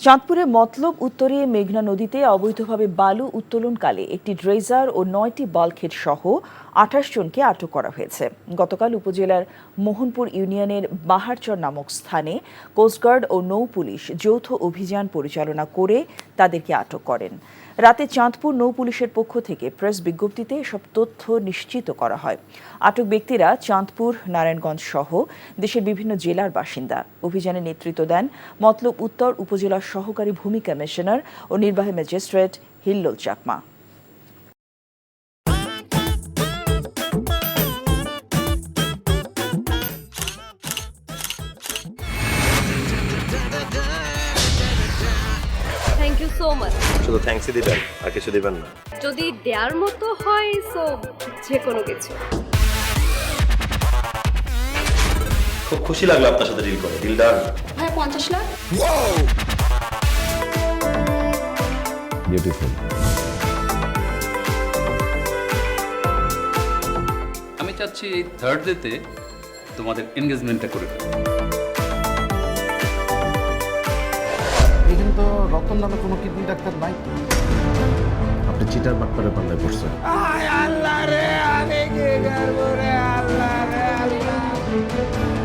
চাঁদপুরের মতলব উত্তরে মেঘনা নদীতে অবৈধভাবে বালু উত্তোলনকালে একটি ড্রেজার ও ৯টি বাল্কহেড সহ ২৮ জনকে আটক করা হয়েছে। গতকাল উপজেলার মোহনপুর ইউনিয়নের বাহারচর নামক স্থানে কোস্টগার্ড ও নৌ পুলিশ যৌথ অভিযান পরিচালনা করে তাদেরকে আটক করেন। রাতে চাঁদপুর নৌ পুলিশের পক্ষ থেকে প্রেস বিজ্ঞপ্তিতে এসব তথ্য নিশ্চিত করা হয়। আটক ব্যক্তিরা চাঁদপুর, নারায়ণগঞ্জ সহ দেশের বিভিন্ন জেলার বাসিন্দা। অভিযানে নেতৃত্ব দেন মতলব উত্তর উপজেলার সহকারী ভূমি কমিশনার ও নির্বাহী magistrate Hillol Chakma. Thank you so much. শুধু থ্যাঙ্কসই দিবেন আর কিছু দিবেন না? যদি দেওয়ার মতো হয় সো যে কোনো কিছু। খুব খুশি লাগলো আপনার সাথে ডিল করে। Deal done. ভাই 50 লাখ। বিউটিফুল। আমি চাচ্ছি এই থার্ড ডেতে তোমাদের এনগেজমেন্টটা করে ফেলো। এখানে তো রতন নামে কোনো কিডনি ডাক্তার নাই। আপনি চিটার বাটপারে পাল্লায় পড়ছেন। আল্লাহ রে, আমি কি করবো রে আল্লাহ রে আল্লাহ।